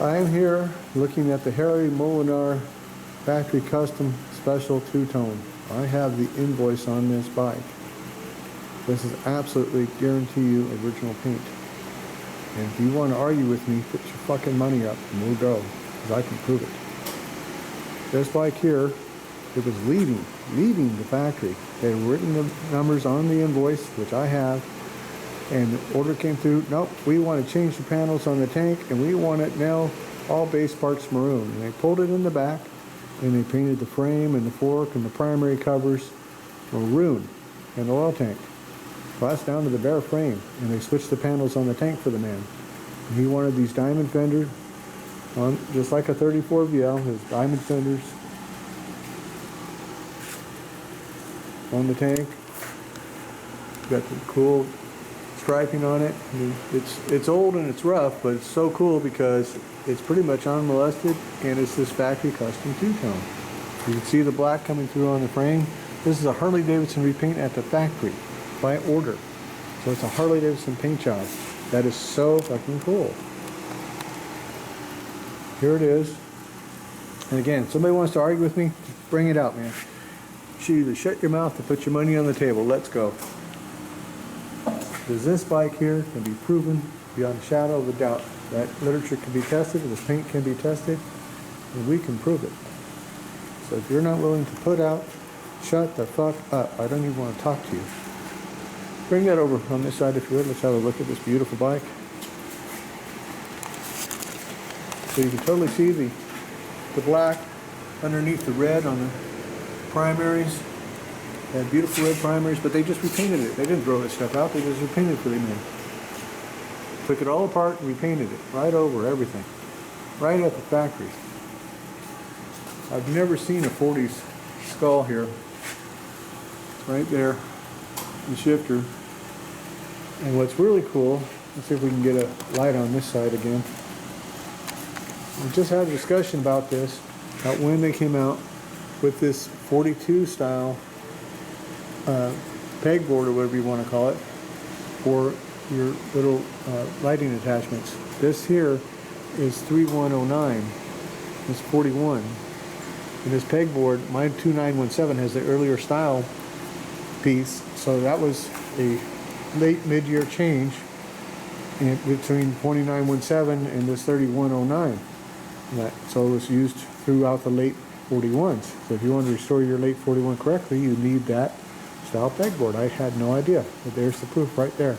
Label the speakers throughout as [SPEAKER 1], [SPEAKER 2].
[SPEAKER 1] I am here looking at the Harley Molenaar factory custom special two-tone. I have the invoice on this bike. This is absolutely guarantee you original paint. And if you want to argue with me, put your fucking money up and we'll go, because I can prove it. This bike here, it was leaving the factory. They had written the numbers on the invoice, which I have, and the order came through. Nope, we want to change the panels on the tank, and we want it now all base parts maroon. And they pulled it in the back, and they painted the frame and the fork and the primary covers maroon and the oil tank. Well, that's down to the bare frame, and they switched the panels on the tank for the man. And he wanted these diamond fenders on, just like a 34 VL, his diamond fenders on the tank. Got the cool striping on it. I mean, it's old and it's rough, but it's so cool because it's pretty much unmolested, and it's this factory custom two-tone. You can see the black coming through on the frame. This is a Harley Davidson repaint at the factory by order. So it's a Harley Davidson paint job. That is so fucking cool. Here it is. And again, if somebody wants to argue with me, just bring it out, man. You either shut your mouth or put your money on the table. Let's go. Because this bike here can be proven beyond a shadow of a doubt. That literature can be tested, this paint can be tested, and we can prove it. So if you're not willing to put out, shut the fuck up. I don't even want to talk to you. Bring that over on this side if you would. Let's have a look at this beautiful bike. So you can totally see the black underneath the red on the primaries. They had beautiful red primaries, but they just repainted it. They didn't throw this stuff out, they just repainted it for the men. Took it all apart and repainted it right over everything. Right at the factory. I've never seen a 40s skull here. Right there, the shifter. And what's really cool, let's see if we can get a light on this side again. We just had a discussion about this, about when they came out with this 42 style pegboard, or whatever you want to call it, for your little lighting attachments. This here is 3109. It's 41. And this pegboard, my 2917, has the earlier style piece, so that was a late mid-year change in between 2917 and this 3109. So it was used throughout the late 41s. So if you want to restore your late 41 correctly, you need that style pegboard. I had no idea, but there's the proof right there.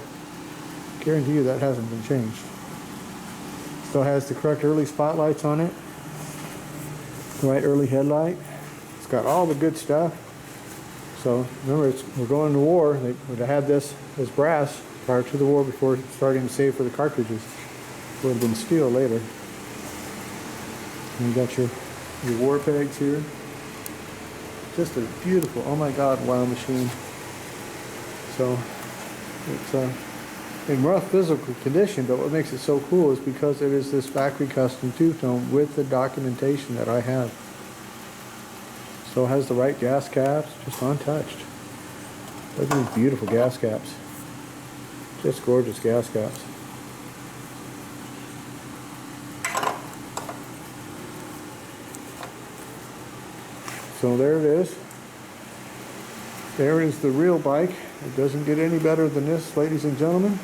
[SPEAKER 1] Guarantee you that hasn't been changed. Still has the correct early spotlights on it. Right early headlight. It's got all the good stuff. So remember, we're going to war. They would have had this as brass prior to the war before starting to save for the cartridges. It would have been steel later. And you got your war pegs here. Just a beautiful, oh my God, wow machine. So it's in rough physical condition, but what makes it so cool is because it is this factory custom two-tone with the documentation that I have. So it has the right gas caps, just untouched. Look at these beautiful gas caps. Just gorgeous gas caps. So there it is. There is the real bike. It doesn't get any better than this, ladies and gentlemen.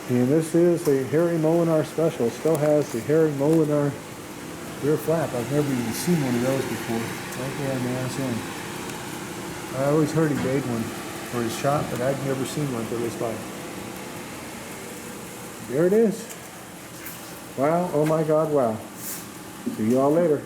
[SPEAKER 1] And this is a Harry Molenaar special. It still has the Harry Molenaar rear flap. I've never even seen one of those before. Right there on the ass end. I always heard he made one for his shop, but I'd never seen one for this bike. There it is. Wow, oh my God, wow. See you all later.